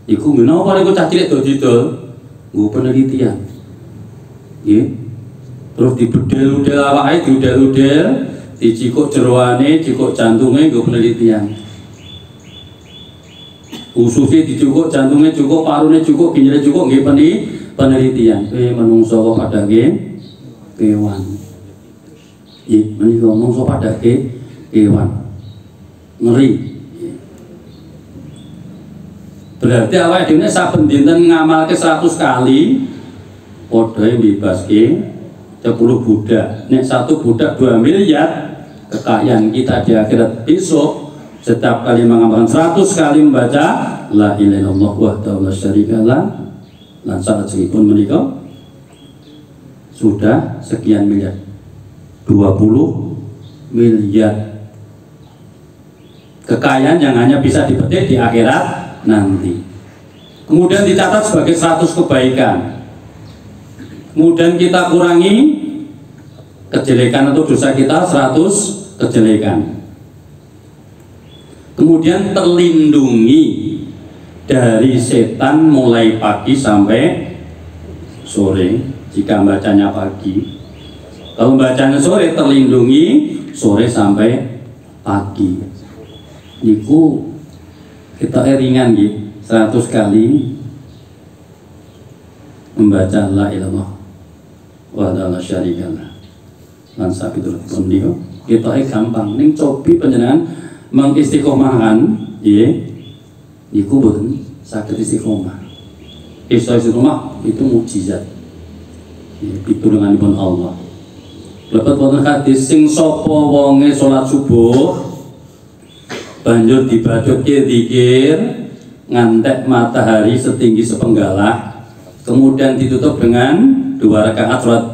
S1: Iku menapa niku cah cilik didol nggo penelitian. Terus dibedel-udel awake, diudel-udel, dicikuk jeroane, dicikuk jantunge nggo penelitian. Ususnya dicukuk, jantungnya cukup, parunya cukup, ginjalnya cukup, nggih penelitian. Menungso kok padake kewan. Menika menungso padake kewan. Ngeri. Berarti awake dhewe saben dinten ngamalke 100 kali padha mbebaske 10 budak. Nek 1 budak 2 miliar, kekayaan kita di akhirat besok setiap kali mengamalkan 100 kali membaca la ilaha illallah wahdahu la syarikalah lan salajengipun menika sudah sekian miliar, 20 miliar kekayaan yang hanya bisa dipetik di akhirat nanti. Kemudian dicatat sebagai 100 kebaikan. Kemudian kita kurangi kejelekan atau dosa kita 100 kejelekan. Kemudian terlindungi dari setan mulai pagi sampai sore jika bacanya pagi. Kalau bacanya sore terlindungi sore sampai pagi. Niku kita ringan gitu 100 kali membaca la ilallah wa la syarikalah lan sabitul pundio. Kita gampang ning cobi panjenengan mengistiqomahkan niku mboten saged istiqomah. Istiqomah itu mukjizat. Pitulunganipun Allah. Lebet wonten hadis sing sapa wonge salat subuh banjur dibadutke zikir ngantek matahari setinggi sepenggalah, kemudian ditutup dengan 2 rakaat salat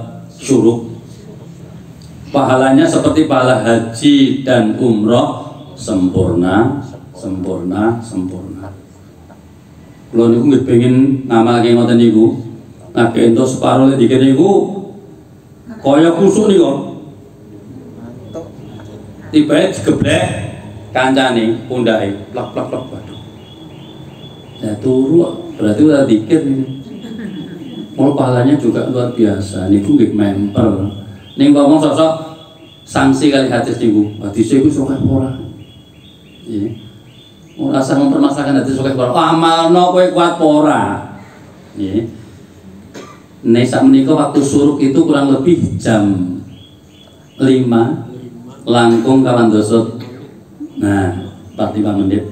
S1: syuruk. Pahalanya seperti pahala haji dan umroh sempurna. Kalau niku nggih pengen ngamalke ngoten niku, nggih entuk separo zikir niku kaya kusuk niku. Tibae digeblek kancane pundake, plak. Waduh. Ya turu berarti udah zikir niku. Mau pahalanya juga luar biasa. Niku nggih memper. Ning ngomong sosok sanksi kali hadis niku. Hadis iku sok ora. Nggih. Ora usah mempermasalahkan hadis sok ora. Amalno kowe kuat apa ora? Nggih. Nek sak menika waktu suruk itu kurang lebih jam 5 langkung kawan dosot. Nah, 45 menit.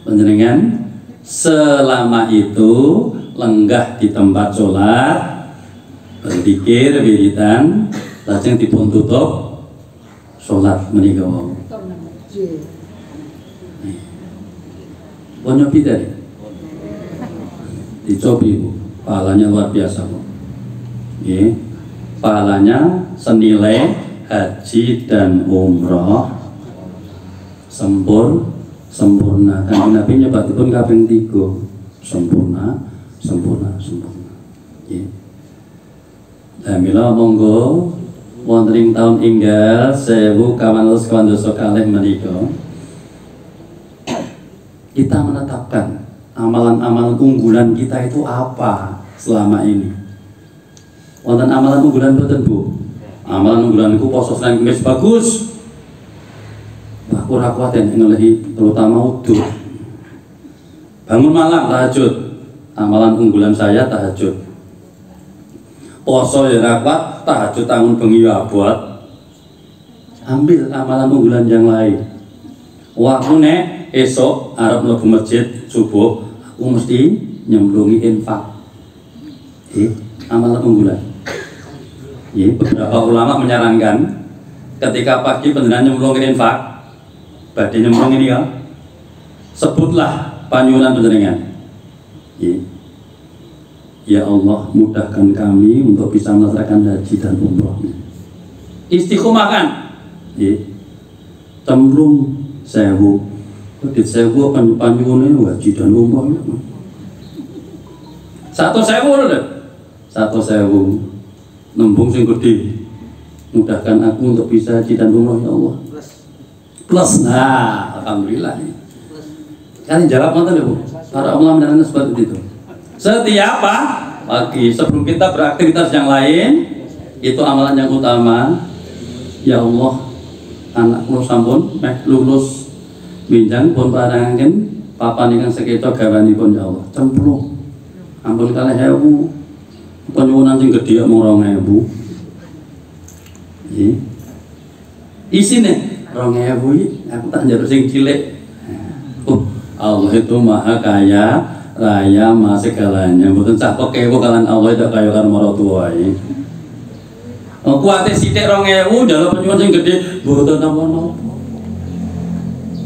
S1: Panjenengan selama itu lenggah di tempat sholat, berzikir, wiridan, lajeng dipun tutup sholat menika wau. Bonyo pinter. Dicobi Bu, pahalanya luar biasa Bu. Nggih. Pahalanya senilai haji dan umroh sempurna. Kan Nabi nyebatipun kaping 3 sempurna. Nggih. Lah mila monggo wonten ing taun enggal 1900 kalih menika kita menetapkan amalan-amalan unggulan kita itu apa selama ini. Wonten amalan unggulan mboten Bu? Amalan unggulan iku poso Senin Kamis bagus. Aku ora kuat yen ngelehi terutama wudu. Bangun malam tahajud. Amalan unggulan saya tahajud. Poso ya ora kuat, tahajud tangun bengi ya abot. Ambil amalan unggulan yang lain. Waktu nek esok arep mlebu masjid subuh, aku mesti nyemplungi infak. Amalan unggulan. Beberapa ulama menyarankan ketika pagi panjenengan nyemplungi infak, badhe nyemplung ini kan, sebutlah panyuwunan panjenengan. Ya Allah, mudahkan kami untuk bisa melaksanakan haji dan umroh. Istiqomah kan? Cemplung sewu. Dit sewu panyuwune haji dan umroh. 1.000 lho. 1.000. Nembung sing gede. Mudahkan aku untuk bisa haji dan umroh ya Allah. Plus. Nah, alhamdulillah. Kalian jawab nonton ya Bu. Para ulama menerangkan seperti itu. Setiap pagi sebelum kita beraktivitas yang lain, itu amalan yang utama. Ya Allah, anakku sampun lulus minjang pun parangaken papan ingkang sekeca gawanipun ya Allah. Cemplung. Ampun kalih ewu. Penyuwunan sing gedhe mung 2.000. Nggih. Isine 2.000 iki aku tak njaluk sing cilik. Allah itu maha kaya, raya, maha segalanya. Mboten sak kekewu kalian Allah itu kaya karo maratuwa iki. Kuwate sithik 2.000 njaluk penyuwun sing gedhe mboten napa-napa.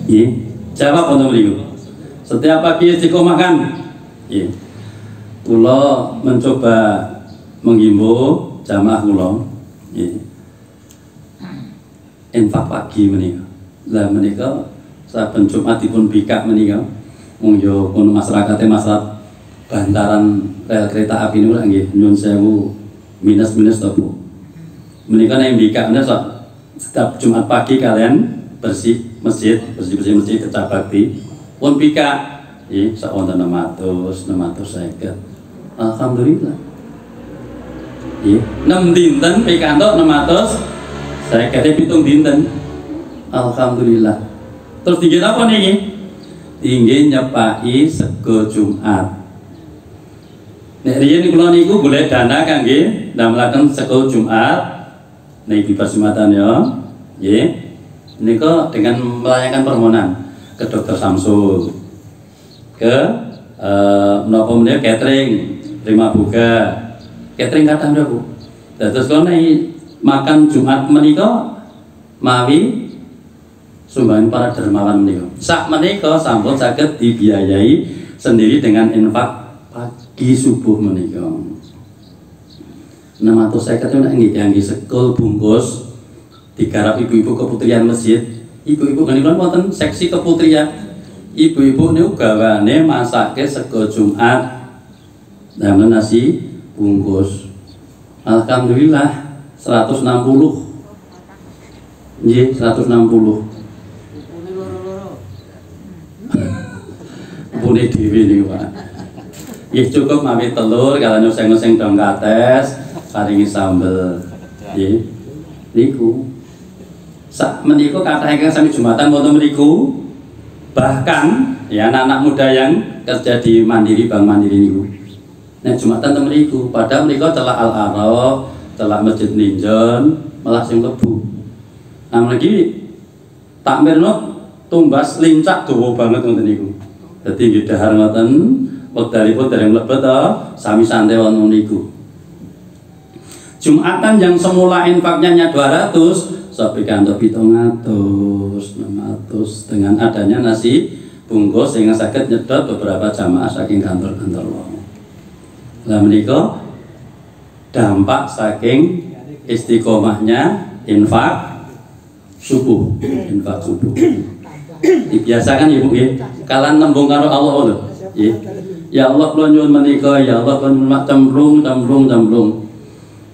S1: Nggih. Jawab wonten mriku. Setiap pagi istiqomah kan? Nggih. Kula mencoba menghimbau jamaah kula infak pagi menika. Lah menika saben Jumat dipun bikak menika. Wong yo kono masyarakate masyarakat bantaran rel kereta api niku nggih nyuwun sewu minus-minus to Bu. Menika nek bikak menika setiap Jumat pagi kalian bersih masjid kecap bakti. Pun bikak nggih sak wonten 650. Alhamdulillah. Nggih, 6 dinten pikantuk 600 saya kate 7 dinten. Alhamdulillah. Terus tinggi apa niki? Tinggi nyepai sego Jumat. Nek riyen kula niku golek dana kangge ndamelaken sego Jumat. Nek bebas Jumatan ya. Nggih. Nika dengan melayangkan permohonan ke Dr. Samsul. Ke menapa meneh catering, terima buka. Catering kathah ndak Bu? Dados kono makan Jumat menika mawi sumbangan para dermawan menika. Sak menika sampun saged dibiayai sendiri dengan infak pagi subuh menika. 650 nek nggih kangge sekul bungkus digarap ibu-ibu keputrian masjid. Ibu-ibu menika wonten seksi keputrian. Ibu-ibu niku gawane masake sego Jumat damel nasi bungkus. Alhamdulillah 160. Nggih, 160. Pune dhewe niku, Pak. Nggih cukup mawi telur kaliyan oseng-oseng dong kates, paringi sambel. Nggih. Niku. Sak menika kathah ingkang sami Jumatan wonten mriku. Bahkan ya anak-anak muda yang kerja di Mandiri, Bank Mandiri niku. Nek Jumatan ten mriku, padahal menika celak Al-Araf, celak Masjid Ninjon, malah sing lebu. Nah mriki tak mirno tumbas lincak dawa banget ngoten niku. Dadi nggih dahar ngoten, wekdalipun dereng mlebet sami santai wonten niku. Jumatan yang semula infaknya 200 sampai kantor 700, 600 dengan adanya nasi bungkus sehingga sakit nyedot beberapa jamaah saking kantor-kantor wong. Lah menika dampak saking istiqomahnya infak subuh. Dibiasakan Ibu nggih, kalian nembung karo Allah lho. Nggih. Ya Allah kula nyuwun menika, ya Allah kula cemplung.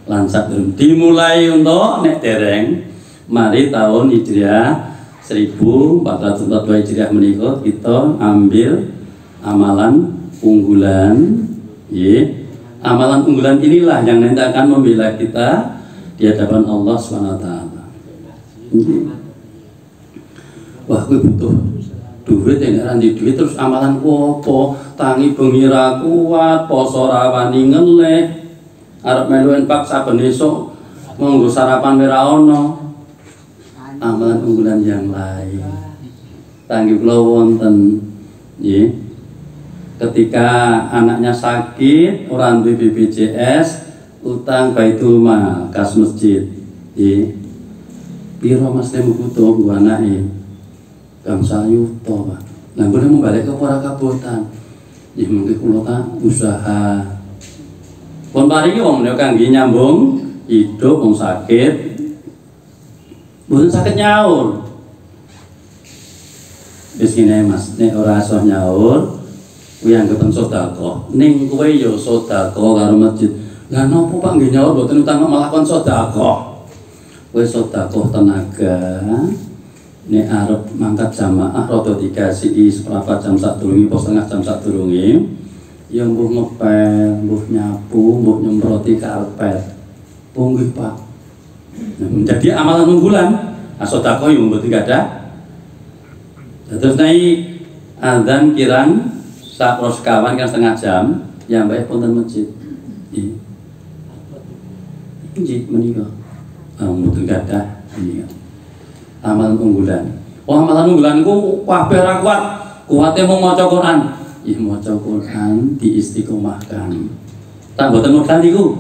S1: Lan sadurung dimulai untuk nek dereng mari tahun Hijriah 1442 Hijriah menika kita ambil amalan unggulan. Nggih. Amalan unggulan inilah yang nanti akan membela kita di hadapan Allah SWT. Wah, gue butuh duit yang nanti duit terus amalan apa? Tangi bengi ra kuat, poso ra wani ngeleh. Arep melu infak saben esuk monggo sarapan ora ono. Amalan unggulan yang lain. Tangi kula wonten nggih. Ketika anaknya sakit, orang duwe BPJS, utang Baitul Mal kas masjid. Nggih. Piro Mas temu butuh nggo anake? Kang sayuto, Pak. Lah kula mau balik ke ora kabotan. Nggih mungkin kula ta usaha. Pun paringi wong menika kangge nyambung hidup wong sakit. Mboten sakit nyaur. Wis ngene Mas, nek ora iso nyaur, kuwi anggapan sedekah. Ning kowe ya sedekah karo masjid. Lah napa Pak nggih nyaur mboten utang malah kon sedekah. Kowe sedekah tenaga. Nek arep mangkat jamaah rada dikasihi seprapat jam sadurunge apa setengah jam sadurunge. Ya mbuh ngepel, mbuh nyapu, mbuh nyemproti karpet. Nggih Pak. Menjadi amalan unggulan. Sedekah yo mboten gadah. Terus naik adzan kirang sapros kawan kan setengah jam yang baik ponten masjid. Nggih menika. Mboten gadah menika. Amalan unggulan. Oh amalan unggulan ku kabeh ra kuat. Kuwate mung maca Quran. Ih maca Quran diistiqomahkan. Tak mboten modal niku.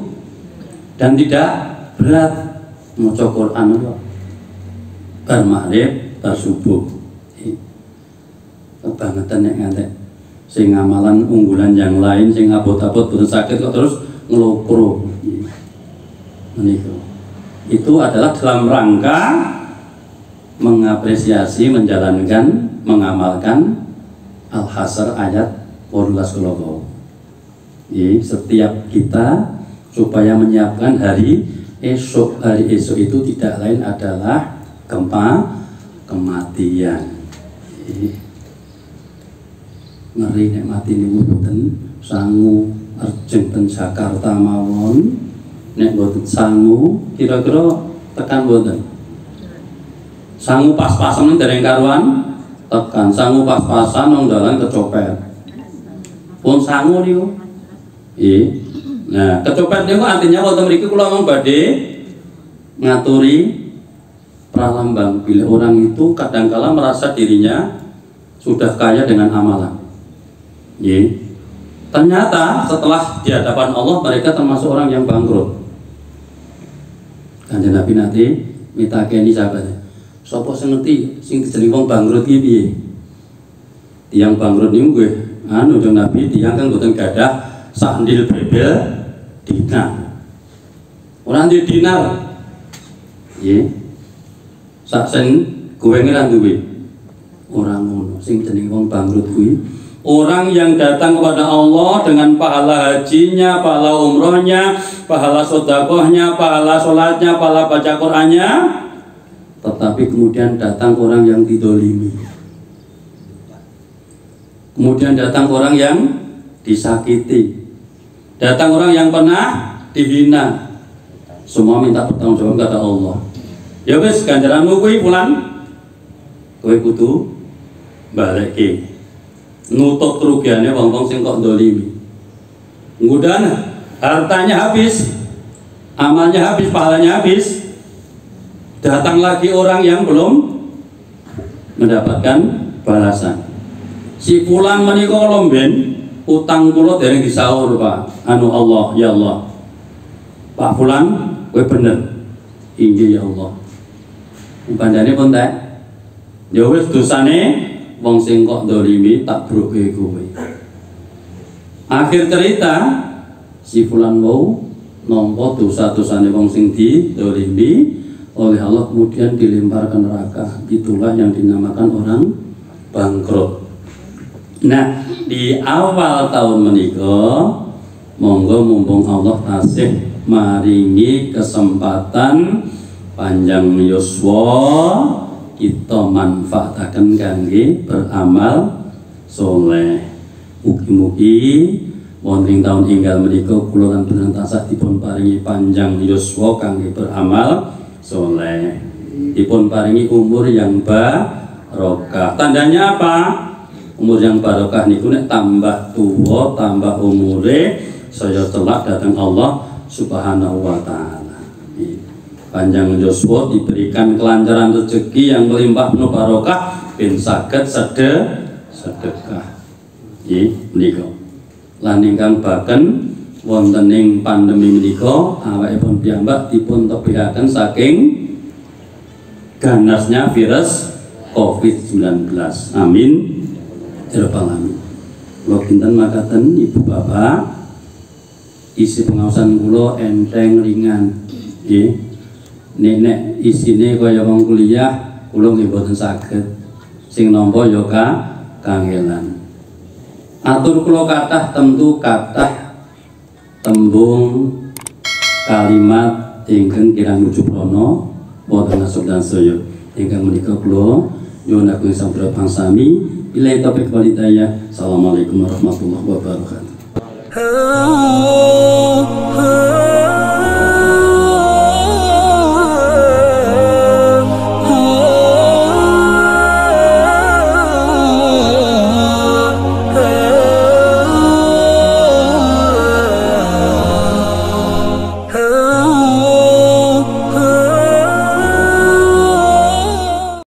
S1: Dan tidak berat maca Quran niku. Bar maghrib, bar subuh. Kebangetan nek ngantek sing amalan unggulan yang lain sing abot-abot boten sakit kok terus ngelokro. Menika. Itu adalah dalam rangka mengapresiasi, menjalankan, mengamalkan Al-Hasr ayat 18 kula. Setiap kita supaya menyiapkan hari esok. Hari esok itu tidak lain adalah kematian. Ngeri nek mati niku mboten sangu arjeng ten Jakarta mawon. Nek mboten sangu kira-kira tekan mboten. Sangu pas-pasan dereng karuan tekan, sangu pas-pasan nang dalan kecopet. Pun sangu niku. Nah, kecopet niku artinya wonten mriki kula mung badhe ngaturi pralambang bila orang itu kadangkala merasa dirinya sudah kaya dengan amalan. Ternyata setelah di hadapan Allah mereka termasuk orang yang bangkrut. Kanjeng Nabi nanti mitakeni sahabatnya. Sapa sing ngerti sing jeneng wong bangkrut iki piye? Tiyang bangkrut niku nggih anu Kanjeng Nabi tiyang kan boten gadah sandil brebel dinar. Ora duwe dinar. Nggih. Sak sen kuwenge ra duwe. Ora ngono. Sing jeneng wong bangkrut kuwi orang yang datang kepada Allah dengan pahala hajinya, pahala umrohnya, pahala sodakohnya, pahala sholatnya, pahala baca Qur'annya, tetapi kemudian datang orang yang didolimi, kemudian datang orang yang disakiti, datang orang yang pernah dihina, semua minta pertanggung jawab kepada Allah. Ya wis ganjaranmu kuwi fulan, kowe kudu balekke nutup kerugiannya wong-wong sing kok ndolimi. Kemudian hartanya habis, amalnya habis, pahalanya habis. Datang lagi orang yang belum mendapatkan balasan. Si fulan menika lomben utang kula dereng disaur, Pak. Anu Allah, ya Allah. Pak fulan, kowe bener. Inggih ya Allah. Bandane pun tak. Ya wis dosane wong sing kok ndolimi tak broke kowe. Akhir cerita si fulan mau nampa dosa-dosane wong sing didolimi oleh Allah kemudian dilempar ke neraka. Itulah yang dinamakan orang bangkrut. Nah, di awal tahun menika monggo mumpung Allah tasih maringi kesempatan panjang yuswa kita manfaataken kangge beramal soleh. Mugi-mugi wonten tahun enggal menika kula lan panjenengan tansah dipun paringi panjang yuswa kangge beramal soleh, dipun paringi umur yang barokah. Tandanya apa? Umur yang barokah niku nek tambah tua, tambah umure saya telak datang Allah Subhanahu wa taala. Panjang yuswa diberikan kelancaran rezeki yang melimpah penuh barokah ben saged sedekah. Nggih menika. Lan ingkang baken wonten ing pandemi menika awakipun piyambak dipun tebihaken saking ganasnya virus COVID-19. Amin. Ya rabbal alamin. Kula kinten makaten Ibu Bapak, isi pengawasan kula enteng ringan. Nggih. Nek isine kaya wong kuliah kula nggih boten saged. Sing nampa ya kangelan. Atur kula kathah tentu kathah tembung kalimat ingkang kirang ujub-ana wonten asok dan saya. Ingkang menika kula nyuwun agung sabda pangsami. Bila topik walidayah. Assalamualaikum warahmatullahi wabarakatuh.